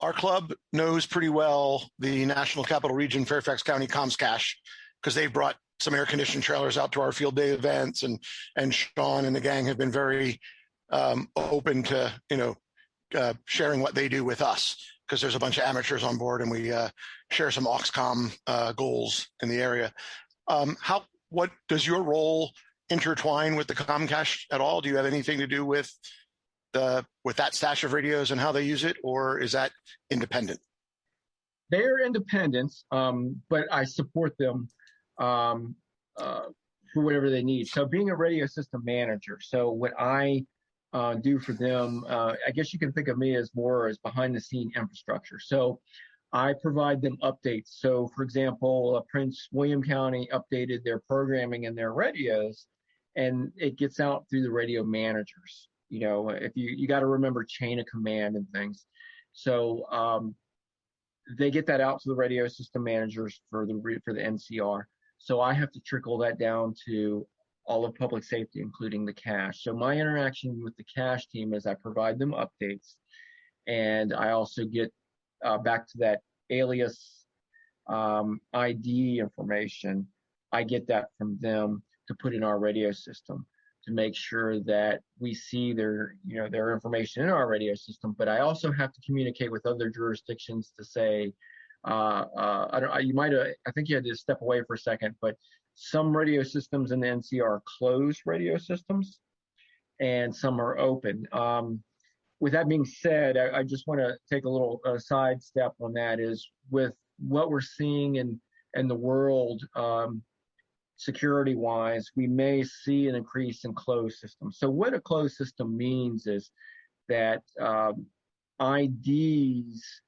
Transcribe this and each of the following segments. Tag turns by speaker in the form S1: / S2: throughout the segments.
S1: Our club knows pretty well the National Capital Region Fairfax County Comms Cache because they brought some air-conditioned trailers out to our field day events, and Sean and the gang have been very open to sharing what they do with us, because there's a bunch of amateurs on board, and we share some Oxcom goals in the area. What does your role intertwine with the Comcast at all? Do you have anything to do with that stash of radios and how they use it, or is that independent?
S2: They're independent, but I support them for whatever they need. So being a radio system manager, so what I do for them, I guess you can think of me as more as behind the scene infrastructure. So I provide them updates. So for example, Prince William County updated their programming and their radios, and it gets out through the radio managers. If you got to remember chain of command and things. So they get that out to the radio system managers for the NCR. So I have to trickle that down to all of public safety, including the cache. So my interaction with the cache team is I provide them updates, and I also get back to that alias ID information. I get that from them to put in our radio system to make sure that we see their information in our radio system. But I also have to communicate with other jurisdictions to say, I think you had to step away for a second, but some radio systems in the NCR are closed radio systems, and some are open. With that being said, I just want to take a little side step on that. Is with what we're seeing in the world, security-wise, we may see an increase in closed systems. So what a closed system means is that IDs,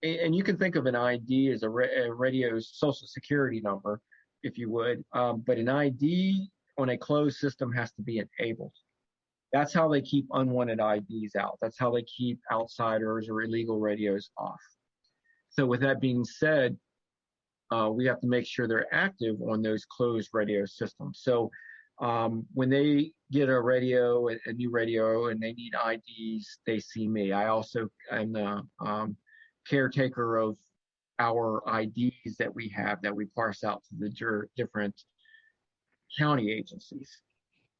S2: and you can think of an ID as a radio's social security number, if you would, but an ID on a closed system has to be enabled. That's how they keep unwanted IDs out. That's how they keep outsiders or illegal radios off. So with that being said, we have to make sure they're active on those closed radio systems. So when they get a radio, a new radio, and they need IDs, they see me. I also am the caretaker of our IDs that we have that we parse out to the different county agencies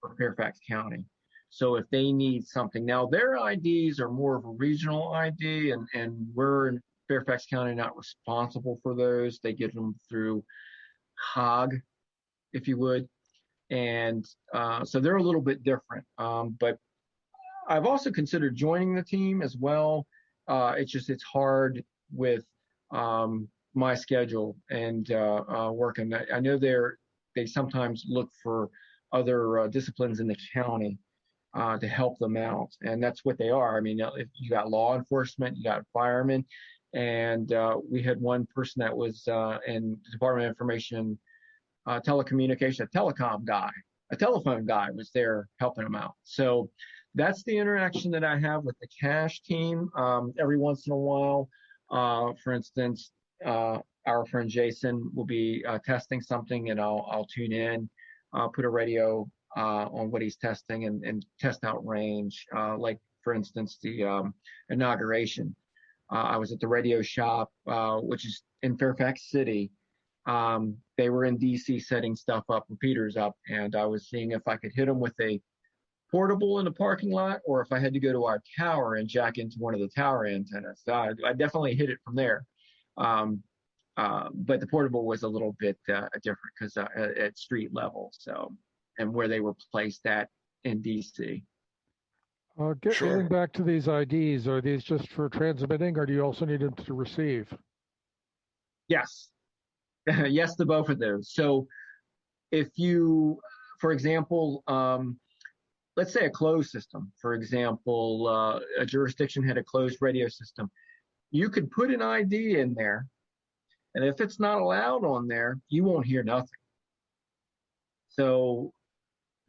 S2: for Fairfax County. So if they need something, now their IDs are more of a regional ID, and we're in Fairfax County not responsible for those. They get them through HOG, if you would. And so they're a little bit different. But I've also considered joining the team as well. It's hard with my schedule and working. I know they sometimes look for other disciplines in the county to help them out, and that's what they are. I mean, if you got law enforcement, you got firemen, and we had one person that was in the Department of Information telecommunication, a telephone guy was there helping them out. So that's the interaction that I have with the cache team. Every once in a while, for instance, our friend Jason will be testing something, and I'll tune in, put a radio on what he's testing and test out range. Like, for instance, the inauguration. I was at the radio shop, which is in Fairfax City. They were in DC setting stuff up, repeaters up, and I was seeing if I could hit them with a portable in the parking lot, or if I had to go to our tower and jack into one of the tower antennas. So I definitely hit it from there. But the portable was a little bit different because at street level, so, and where they were placed at in DC.
S3: Getting back to these IDs, are these just for transmitting, or do you also need them to receive?
S2: Yes. Yes to both of those. So if you, for example, let's say a closed system, for example, a jurisdiction had a closed radio system, you could put an ID in there, and if it's not allowed on there, you won't hear nothing. So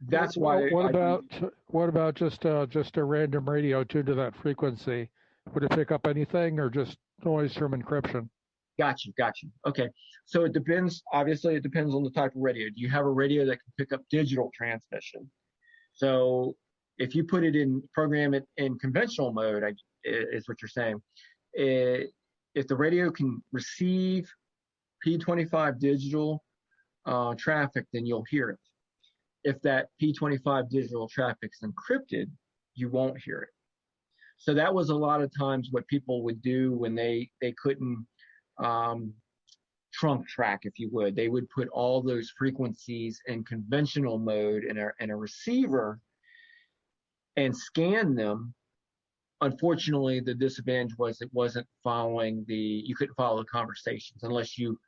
S2: that's why.
S3: What about just a random radio tuned to that frequency? Would it pick up anything, or just noise from encryption?
S2: Got you. Okay, so it depends. Obviously, it depends on the type of radio. Do you have a radio that can pick up digital transmission? So if you program it in conventional mode, is what you're saying. If the radio can receive P25 digital traffic, then you'll hear it. If that P25 digital traffic's encrypted, you won't hear it. So that was a lot of times what people would do when they couldn't trunk track, if you would. They would put all those frequencies in conventional mode in a receiver and scan them. Unfortunately, the disadvantage was it wasn't you couldn't follow the conversations unless you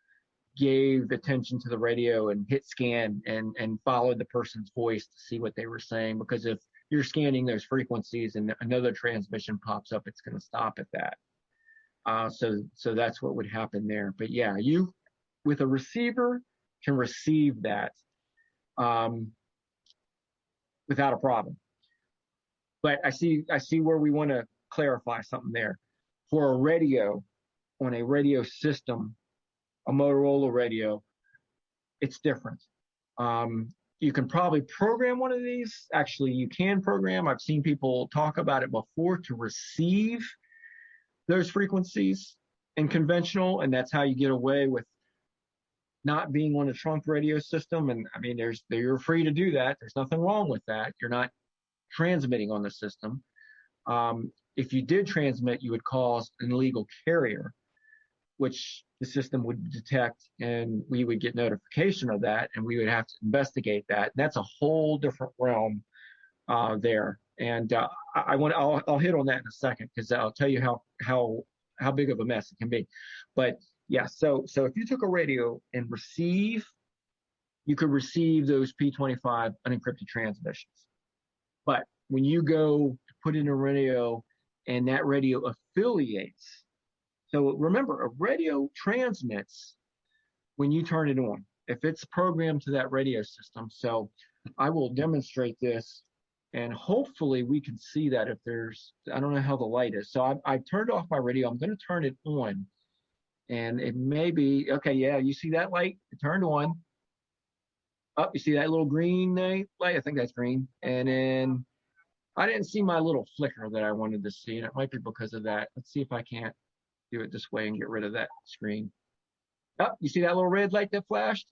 S2: gave attention to the radio and hit scan and followed the person's voice to see what they were saying. Because if you're scanning those frequencies and another transmission pops up, it's going to stop at that. So that's what would happen there. But yeah, you with a receiver can receive that without a problem. But I see where we want to clarify something there. For a radio, on a radio system, a Motorola radio, it's different. You can probably program one of these. Actually, you can program. I've seen people talk about it before to receive those frequencies in conventional, and that's how you get away with not being on a trunk radio system. And I mean, you're free to do that. There's nothing wrong with that. You're not transmitting on the system. If you did transmit, you would cause an illegal carrier, which the system would detect, and we would get notification of that, and we would have to investigate that. And that's a whole different realm there. And I'll hit on that in a second, because I'll tell you how big of a mess it can be. But yeah, so if you took a radio and you could receive those P25 unencrypted transmissions. But when you go to put in a radio and that radio affiliates, so remember, a radio transmits when you turn it on, if it's programmed to that radio system. So I will demonstrate this, and hopefully we can see that if I don't know how the light is. So I've turned off my radio. I'm going to turn it on, and it may be, okay, yeah, you see that light? It turned on. Oh, you see that little green light? I think that's green. And then I didn't see my little flicker that I wanted to see, and it might be because of that. Let's see if I can't do it this way and get rid of that screen. Oh, you see that little red light that flashed?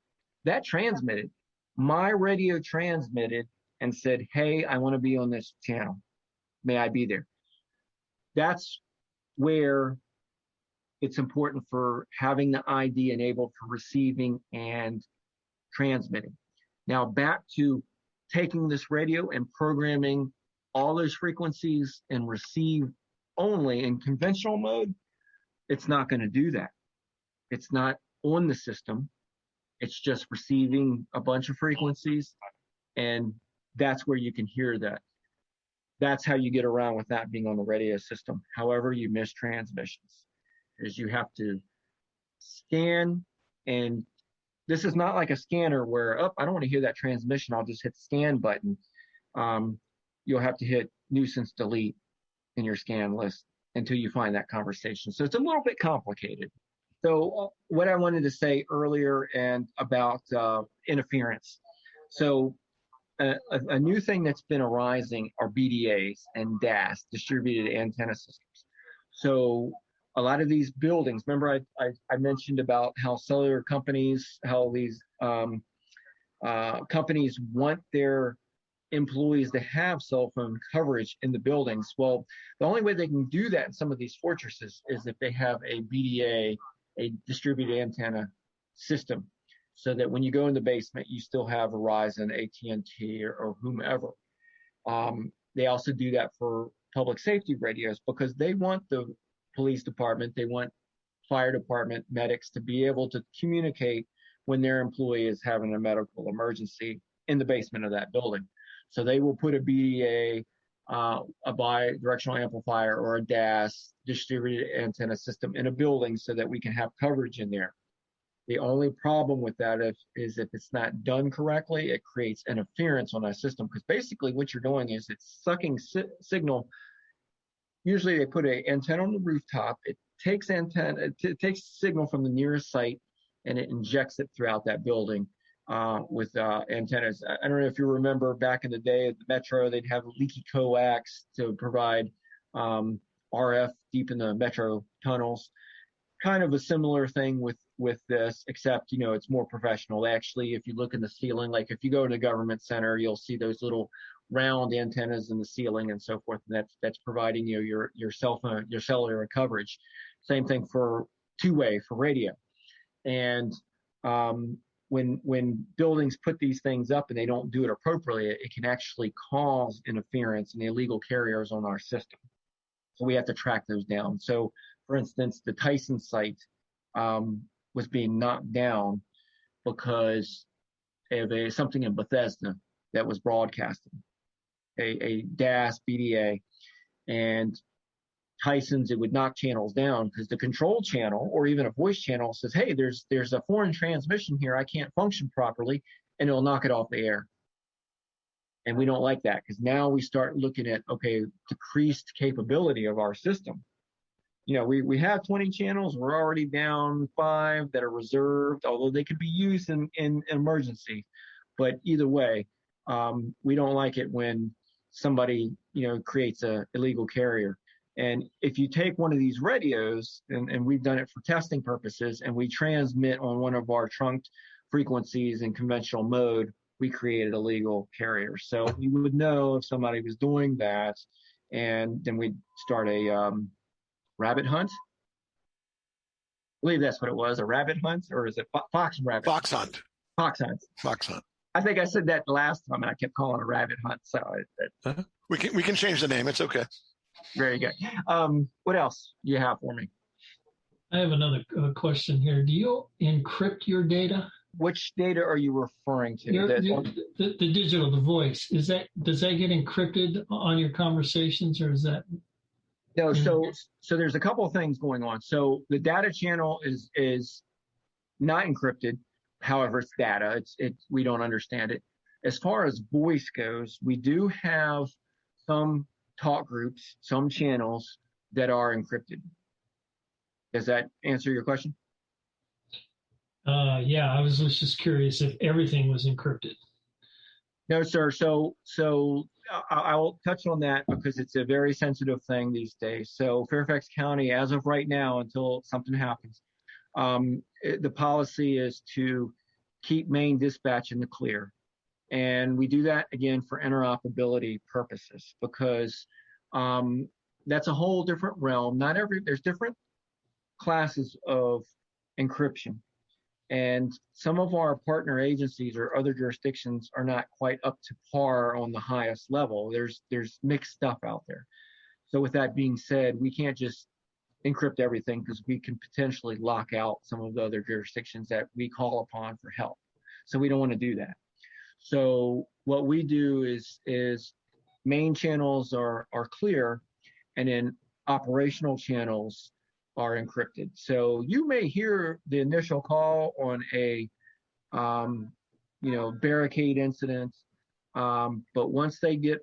S2: That transmitted. My radio transmitted and said, hey, I want to be on this channel. May I be there? That's where it's important for having the ID enabled for receiving and transmitting. Now back to taking this radio and programming all those frequencies and receive only in conventional mode. It's not going to do that. It's not on the system. It's just receiving a bunch of frequencies, and that's where you can hear that. That's how you get around with that being on the radio system. However, you miss transmissions, is you have to scan, and this is not like a scanner where, I don't want to hear that transmission, I'll just hit the scan button. You'll have to hit nuisance delete in your scan list until you find that conversation. So it's a little bit complicated. So what I wanted to say earlier and about interference. So a new thing that's been arising are BDAs and DAS, distributed antenna systems. So a lot of these buildings, remember I mentioned about how cellular companies, how these companies want their employees to have cell phone coverage in the buildings. Well, the only way they can do that in some of these fortresses is if they have a BDA, a distributed antenna system, so that when you go in the basement, you still have Verizon, AT&T, or whomever. They also do that for public safety radios because they want the police department, they want fire department, medics to be able to communicate when their employee is having a medical emergency in the basement of that building. So they will put a BDA, a bidirectional amplifier, or a DAS, distributed antenna system, in a building so that we can have coverage in there. The only problem with that is if it's not done correctly, it creates interference on our system, because basically what you're doing is it's sucking signal. Usually they put an antenna on the rooftop. It takes signal from the nearest site and it injects it throughout that building with antennas. I don't know if you remember back in the day at the Metro, they'd have leaky coax to provide RF deep in the metro tunnels. Kind of a similar thing with this, except, it's more professional. Actually, if you look in the ceiling, like if you go to the government center, you'll see those little round antennas in the ceiling and so forth. And that's providing your cell phone, your cellular coverage. Same thing for two-way for radio. And when buildings put these things up and they don't do it appropriately, it can actually cause interference and illegal carriers on our system. So we have to track those down. So, for instance, the Tyson site was being knocked down because of something in Bethesda that was broadcasting, a DAS BDA, and Tyson's, it would knock channels down because the control channel or even a voice channel says, hey, there's a foreign transmission here, I can't function properly, and it'll knock it off the air. And we don't like that, because now we start looking at, okay, decreased capability of our system. We have 20 channels, we're already down 5 that are reserved, although they could be used in emergency. But either way, we don't like it when somebody, creates a illegal carrier. And if you take one of these radios, and we've done it for testing purposes, and we transmit on one of our trunked frequencies in conventional mode, we created a legal carrier. So we would know if somebody was doing that, and then we'd start a rabbit hunt. I believe that's what it was, a rabbit hunt, or is it fox and rabbit?
S1: Fox hunt.
S2: Fox hunt.
S1: Fox hunt.
S2: I think I said that last time, and I kept calling it a rabbit hunt. So
S1: we can change the name. It's okay.
S2: Very good. What else do you have for me?
S4: I have another question here. Do you encrypt your data?
S2: Which data are you referring to?
S4: The digital, the voice. Does that get encrypted on your conversations, or is that?
S2: No. So there's a couple of things going on. So the data channel is not encrypted. However, it's data. We don't understand it. As far as voice goes, we do have some talk groups, some channels that are encrypted. Does that answer your question?
S4: Yeah, I was just curious if everything was encrypted.
S2: No, sir. So I'll touch on that because it's a very sensitive thing these days. So Fairfax County, as of right now, until something happens, the policy is to keep main dispatch in the clear. And we do that, again, for interoperability purposes, because that's a whole different realm. There's different classes of encryption. And some of our partner agencies or other jurisdictions are not quite up to par on the highest level. There's mixed stuff out there. So with that being said, we can't just encrypt everything, because we can potentially lock out some of the other jurisdictions that we call upon for help. So we don't want to do that. So what we do is main channels are clear, and then operational channels are encrypted. So you may hear the initial call on a barricade incident, but once they get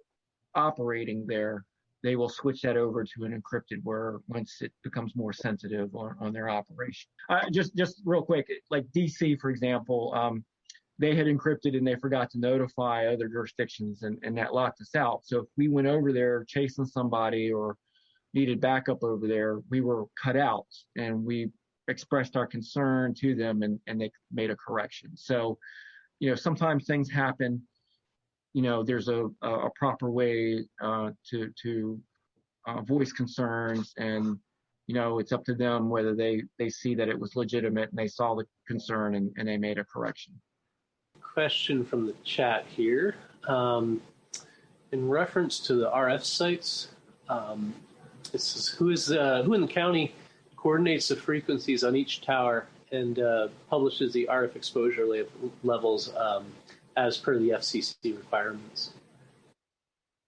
S2: operating there, they will switch that over to an encrypted, where once it becomes more sensitive on their operation. Just real quick, like DC, for example, they had encrypted and they forgot to notify other jurisdictions, and that locked us out. So if we went over there chasing somebody or needed backup over there, we were cut out, and we expressed our concern to them, and they made a correction. So, sometimes things happen. There's a proper way to voice concerns, and it's up to them whether they see that it was legitimate and they saw the concern and they made a correction.
S5: Question from the chat here. In reference to the RF sites, it says, who in the county coordinates the frequencies on each tower and publishes the RF exposure levels as per the FCC requirements?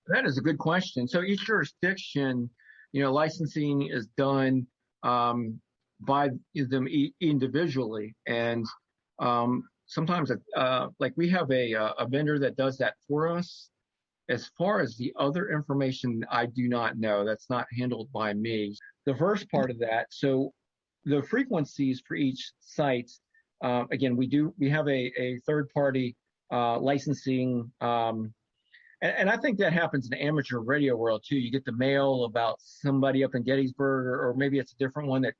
S2: That is a good question. So each jurisdiction, licensing is done by them individually, and sometimes like we have a vendor that does that for us. As far as the other information, I do not know. That's not handled by me. The first part of that, so the frequencies for each site, again, we have a third-party licensing And I think that happens in the amateur radio world too. You get the mail about somebody up in Gettysburg, or maybe it's a different one that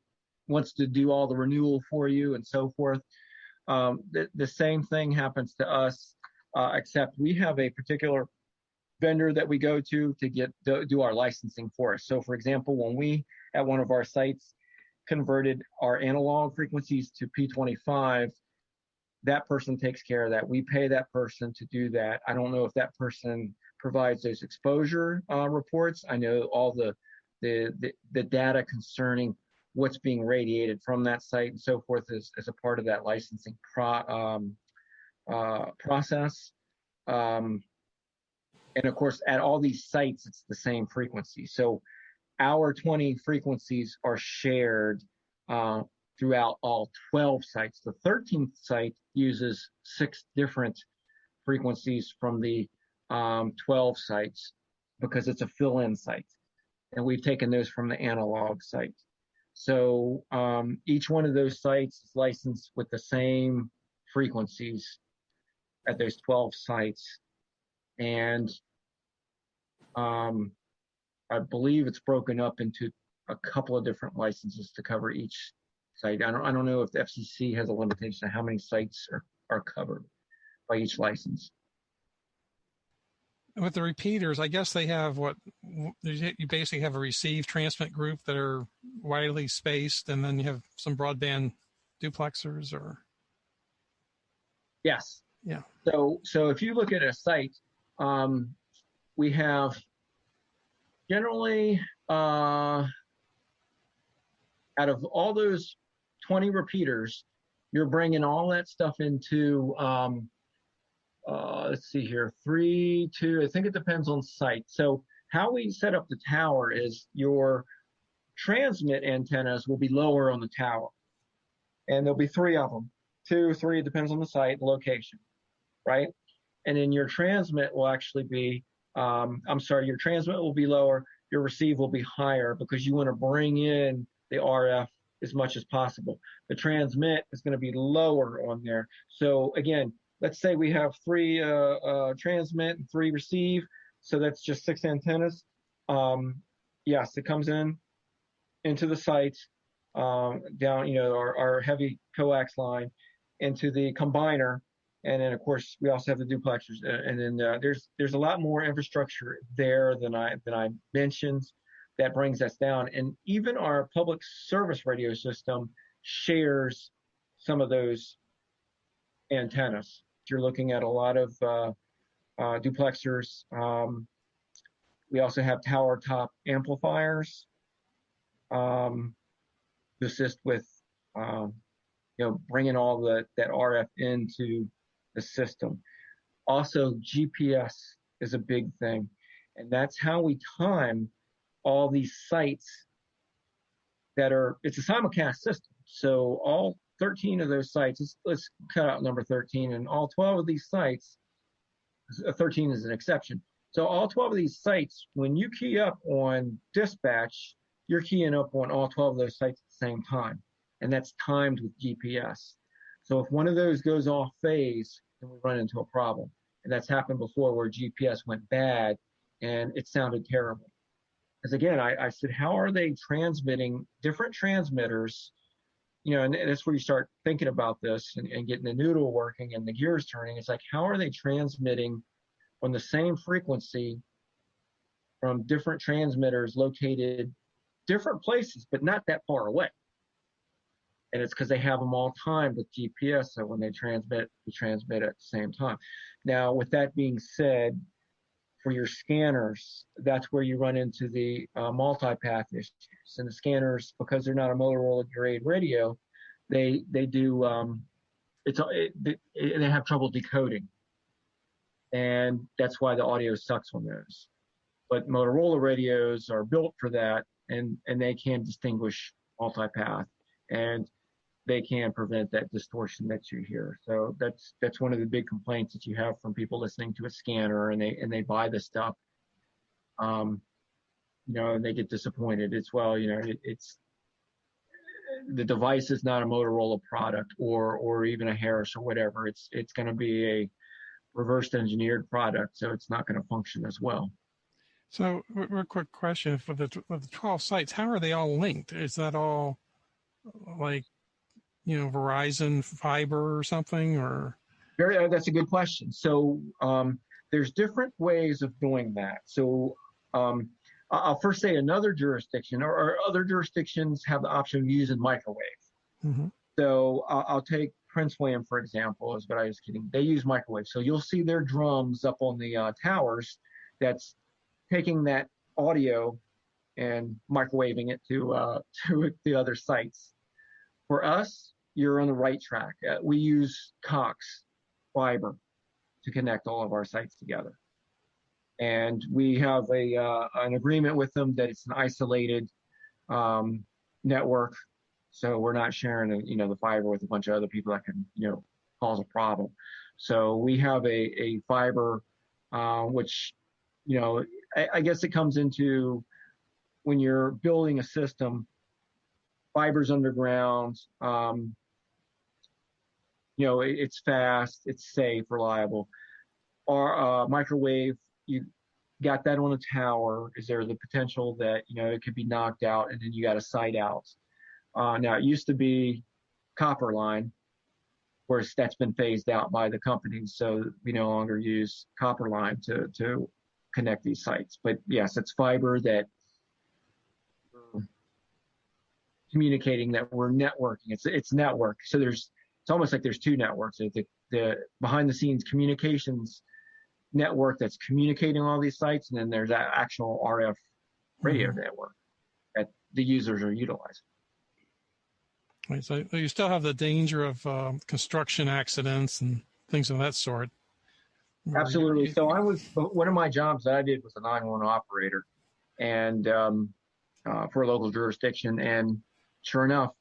S2: wants to do all the renewal for you and so forth. The same thing happens to us, except we have a particular vendor that we go to do our licensing for us. So for example, when we at one of our sites converted our analog frequencies to P25, that person takes care of that. We pay that person to do that. I don't know if that person provides those exposure reports. I know all the data concerning what's being radiated from that site and so forth as a part of that licensing process. And of course, at all these sites, it's the same frequency. So our 20 frequencies are shared throughout all 12 sites. The 13th site uses 6 different frequencies from the 12 sites because it's a fill-in site. And we've taken those from the analog site. So each one of those sites is licensed with the same frequencies at those 12 sites. And I believe it's broken up into a couple of different licenses to cover each site. I don't know if the FCC has a limitation on how many sites are covered by each license.
S6: With the repeaters, I guess they have you basically have a receive transmit group that are widely spaced, and then you have some broadband duplexers, or?
S2: Yes.
S6: Yeah.
S2: So if you look at a site, we have generally out of all those 20 repeaters, you're bringing all that stuff into let's see here, 3, 2, I think it depends on site. So how we set up the tower is your transmit antennas will be lower on the tower. And there'll be 3 of them. 2, 3, it depends on the site and location, right? And then your transmit will actually be, your transmit will be lower, your receive will be higher because you want to bring in the RF as much as possible. The transmit is going to be lower on there. So again, let's say we have 3 transmit and 3 receive. So that's just 6 antennas. Yes, it comes into the site, down, our heavy coax line into the combiner. And then of course we also have the duplexers. And then there's a lot more infrastructure there than I mentioned that brings us down. And even our public service radio system shares some of those antennas. You're looking at a lot of duplexers. We also have tower top amplifiers to assist with bringing all that RF into the system. Also, GPS is a big thing, and that's how we time all these sites it's a simulcast system. So all 13 of those sites, let's cut out number 13, and all 12 of these sites, 13 is an exception. So all 12 of these sites, when you key up on dispatch, you're keying up on all 12 of those sites at the same time. And that's timed with GPS. So if one of those goes off phase, then we run into a problem. And that's happened before where GPS went bad and it sounded terrible. Because again, I said, how are they transmitting different transmitters? And that's where you start thinking about this and getting the noodle working and the gears turning. It's like, how are they transmitting on the same frequency from different transmitters located different places, but not that far away? And it's because they have them all timed with GPS. So when they transmit at the same time. Now, with that being said, for your scanners, that's where you run into the multipath issues. And the scanners, because they're not a Motorola grade radio, they do they have trouble decoding, and that's why the audio sucks on those. But Motorola radios are built for that, and they can distinguish multipath, and they can prevent that distortion that you hear. So that's one of the big complaints that you have from people listening to a scanner, and they buy the stuff, and they get disappointed. It's it's the device is not a Motorola product or even a Harris or whatever. It's going to be reverse engineered product, so it's not going to function as well.
S6: So, real quick question for the 12 sites, how are they all linked? Is that all like, Verizon fiber or something, or?
S2: That's a good question. So there's different ways of doing that. So I'll first say another jurisdiction or other jurisdictions have the option of using microwave.
S6: Mm-hmm.
S2: So I'll take Prince William, for example, is what I was kidding. They use microwave. So you'll see their drums up on the towers that's taking that audio and microwaving it to the other sites. For us, you're on the right track. We use Cox fiber to connect all of our sites together. And we have an agreement with them that it's an isolated network. So we're not sharing, the fiber with a bunch of other people that can, cause a problem. So we have a fiber, which, I guess it comes into when you're building a system, fiber's underground, it's fast, it's safe, reliable. Or microwave, you got that on a tower. Is there the potential that, it could be knocked out and then you got a site out? Now, it used to be copper line. Of course, that's been phased out by the companies, so we no longer use copper line to connect these sites. But yes, it's fiber that we're communicating, that we're networking. It's network. So it's almost like there's two networks. The behind the scenes communications network that's communicating all these sites, and then there's that actual RF radio network that the users are utilizing.
S6: Right, so you still have the danger of construction accidents and things of that sort.
S2: Absolutely. So one of my jobs that I did was a 911 operator, and for a local jurisdiction, and sure enough,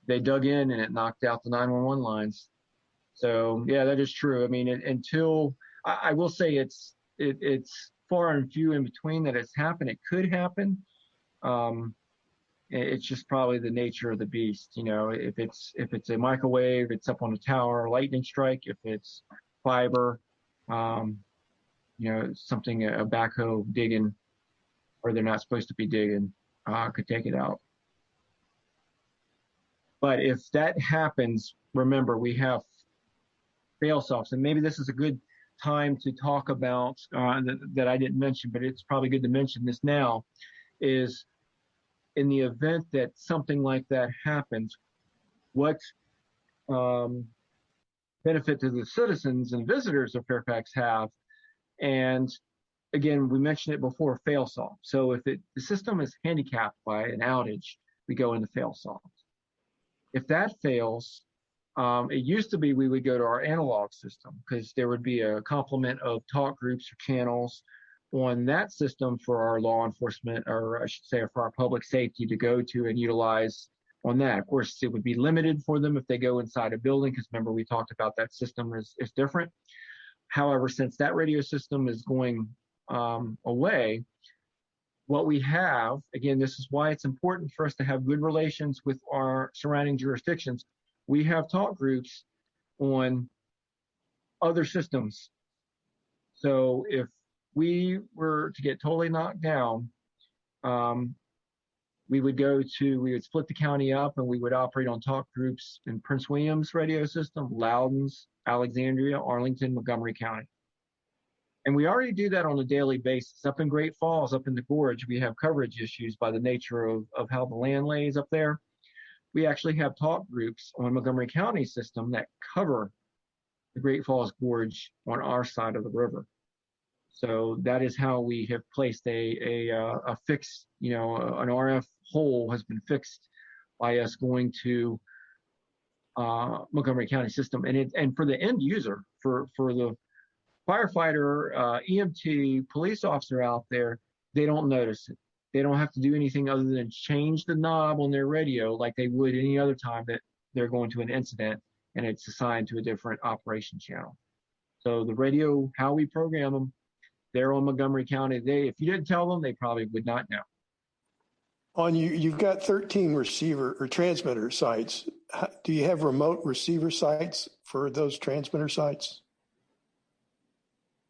S2: they dug in and it knocked out the 911 lines. So yeah, that is true. I mean, until I will say it's far and few in between that it's happened. It could happen. It's just probably the nature of the beast. If it's a microwave, it's up on a tower, lightning strike. If it's fiber, something, a backhoe digging where they're not supposed to be digging, could take it out. But if that happens, remember, we have fail-softs, and maybe this is a good time to talk about that I didn't mention, but it's probably good to mention this now, is in the event that something like that happens, what benefit do the citizens and visitors of Fairfax have? And again, we mentioned it before, fail-soft. So if the system is handicapped by an outage, we go into fail-soft. If that fails, it used to be we would go to our analog system because there would be a complement of talk groups or channels on that system for our law enforcement, or I should say for our public safety to go to and utilize on that. Of course, it would be limited for them if they go inside a building because remember we talked about that system is different. However, since that radio system is going away, what we have, again, this is why it's important for us to have good relations with our surrounding jurisdictions. We have talk groups on other systems. So if we were to get totally knocked down, we would split the county up and we would operate on talk groups in Prince William's radio system, Loudoun's, Alexandria, Arlington, Montgomery County. And we already do that on a daily basis. Up in Great Falls, up in the gorge, we have coverage issues by the nature of how the land lays up there. We actually have talk groups on Montgomery County system that cover the Great Falls Gorge on our side of the river. So that is how we have placed a fix, an RF hole has been fixed by us going to Montgomery County system. And for the end user, for the firefighter, EMT, police officer out there, they don't notice it. They don't have to do anything other than change the knob on their radio like they would any other time that they're going to an incident and it's assigned to a different operation channel. So the radio, how we program them, they're on Montgomery County. If you didn't tell them, they probably would not know.
S7: You've got 13 receiver or transmitter sites. Do you have remote receiver sites for those transmitter sites?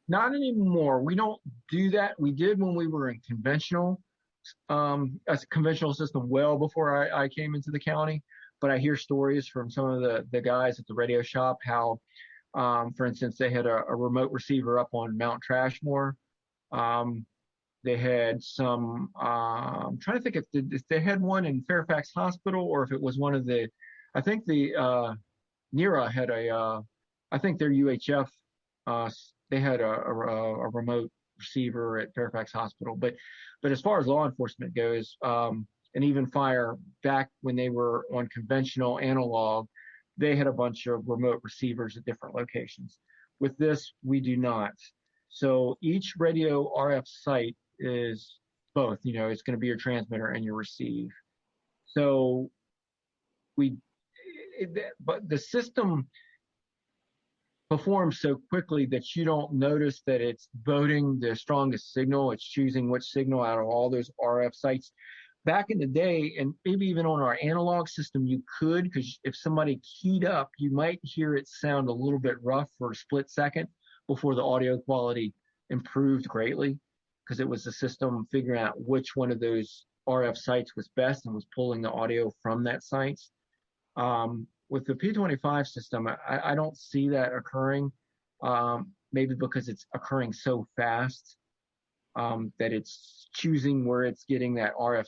S2: Not anymore. We don't do that. We did when we were in conventional, a conventional system well before I came into the county. But I hear stories from some of the guys at the radio shop how, for instance, they had a remote receiver up on Mount Trashmore. They had some, I'm trying to think if they had one in Fairfax Hospital or if it was one of I think the NERA had I think their UHF, they had a remote receiver at Fairfax Hospital. But as far as law enforcement goes, and even fire, back when they were on conventional analog, they had a bunch of remote receivers at different locations. With this, we do not. So each radio RF site is both, it's going to be your transmitter and your receive. So but the system performs so quickly that you don't notice that it's voting the strongest signal. It's choosing which signal out of all those RF sites. Back in the day, and maybe even on our analog system, you could, because if somebody keyed up, you might hear it sound a little bit rough for a split second before the audio quality improved greatly, because it was the system figuring out which one of those RF sites was best and was pulling the audio from that site. With the P25 system, I don't see that occurring, maybe because it's occurring so fast that it's choosing where it's getting that RF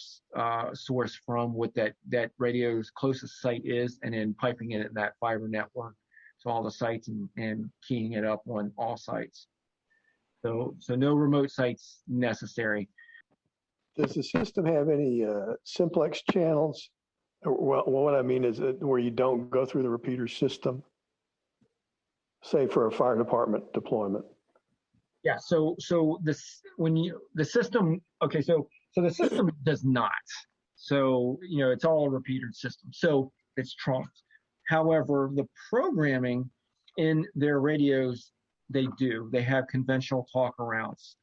S2: source from, what that radio's closest site is, and then piping it in that fiber network to all the sites and keying it up on all sites. So no remote sites necessary.
S7: Does the system have any simplex channels? Well, what I mean is where you don't go through the repeater system, say for a fire department deployment.
S2: Yeah. So the system does not. So it's all a repeater system. So it's trumped. However, the programming in their radios, they have conventional talk arounds.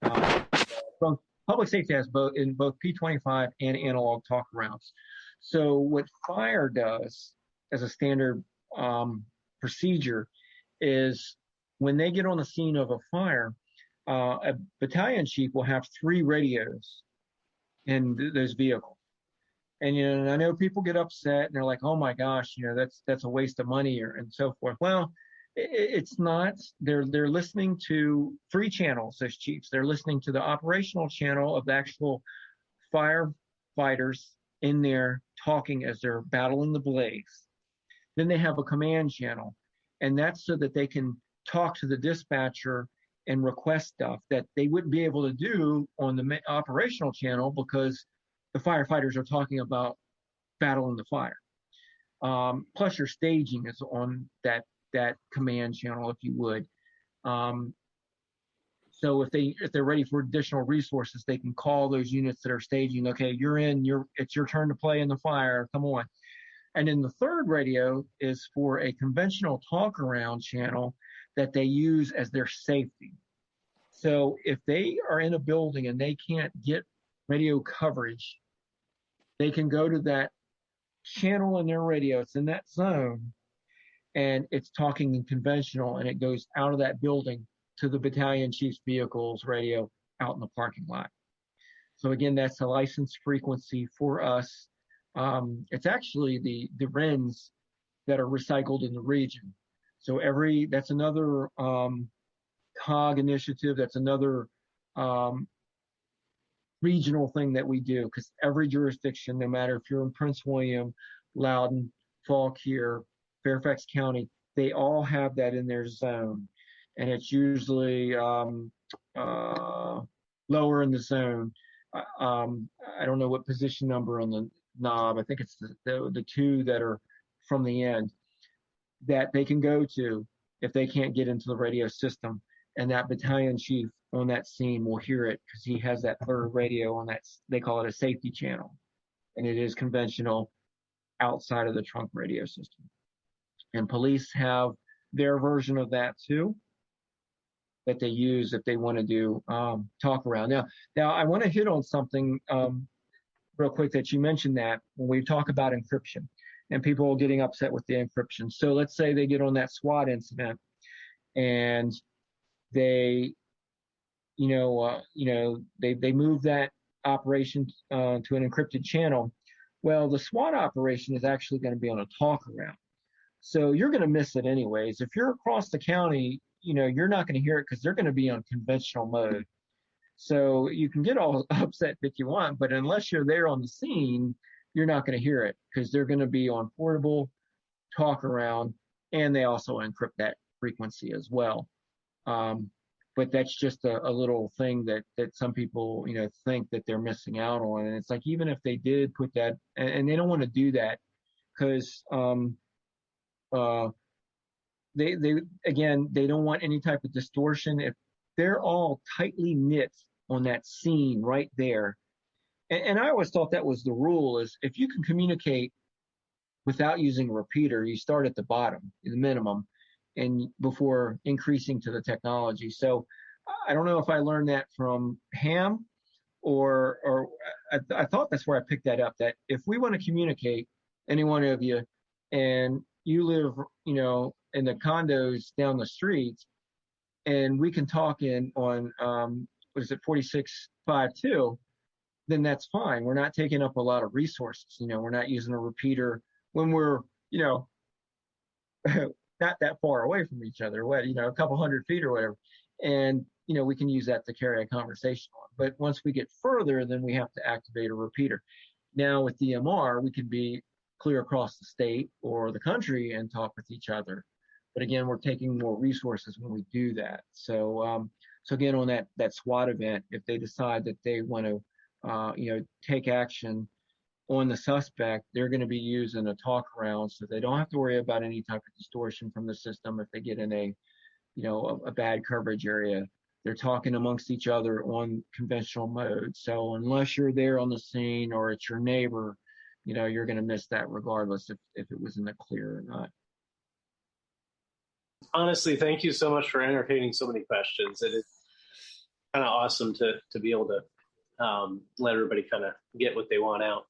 S2: Public safety has both P25 and analog talk arounds. So what fire does as a standard procedure is when they get on the scene of a fire, a battalion chief will have 3 radios in those vehicles. And I know people get upset and they're like, oh my gosh, that's a waste of money and so forth. Well, it's not. They're listening to 3 channels as chiefs. They're listening to the operational channel of the actual firefighters in there talking as they're battling the blaze. Then they have a command channel, and that's so that they can talk to the dispatcher and request stuff that they wouldn't be able to do on the operational channel because the firefighters are talking about battling the fire. Plus your staging is on that command channel, if you would. So if they're ready for additional resources, they can call those units that are staging. Okay, it's your turn to play in the fire. Come on. And then the third radio is for a conventional talk around channel that they use as their safety. So if they are in a building and they can't get radio coverage, they can go to that channel in their radio. It's in that zone, and it's talking in conventional, and it goes out of that building to the battalion chief's vehicle's radio out in the parking lot. So again, that's a licensed frequency for us. It's actually the RENs that are recycled in the region. So that's another COG initiative. That's another regional thing that we do, because every jurisdiction, no matter if you're in Prince William, Loudoun, Fauquier, Fairfax County, they all have that in their zone. And it's usually lower in the zone. I don't know what position number on the knob. I think it's the 2 that are from the end that they can go to if they can't get into the radio system. And that battalion chief on that scene will hear it because he has that third radio on that. They call it a safety channel. And it is conventional outside of the trunk radio system. And police have their version of that too, that they use if they want to do talk around. Now I want to hit on something real quick that you mentioned, that when we talk about encryption and people getting upset with the encryption. So let's say they get on that SWAT incident and they they move that operation to an encrypted channel. Well, the SWAT operation is actually going to be on a talk around. So you're going to miss it anyways. If you're across the county, you're not going to hear it because they're going to be on conventional mode. So you can get all upset if you want, but unless you're there on the scene, you're not going to hear it because they're going to be on portable talk around, and they also encrypt that frequency as well. But that's just a little thing that some people, think that they're missing out on. And it's like, even if they did put that, and they don't want to do that because they don't want any type of distortion. If they're all tightly knit on that scene right there. And I always thought that was the rule, is if you can communicate without using a repeater, you start at the bottom, the minimum, and before increasing to the technology. So I don't know if I learned that from Ham or I thought that's where I picked that up, that if we want to communicate, any one of you, and you live, in the condos down the street, and we can talk on 4652, then that's fine. We're not taking up a lot of resources. We're not using a repeater when we're, not that far away from each other, a couple hundred feet or whatever. And, we can use that to carry a conversation on. But once we get further, then we have to activate a repeater. Now with DMR, we can be clear across the state or the country and talk with each other. But again, we're taking more resources when we do that. So, so again, on that SWAT event, if they decide that they want to, take action on the suspect, they're going to be using a talk around, so they don't have to worry about any type of distortion from the system if they get in a bad coverage area. They're talking amongst each other on conventional mode. So unless you're there on the scene or it's your neighbor, you're going to miss that regardless if it was in the clear or not.
S5: Honestly, thank you so much for entertaining so many questions. It is kind of awesome to be able to let everybody kind of get what they want out.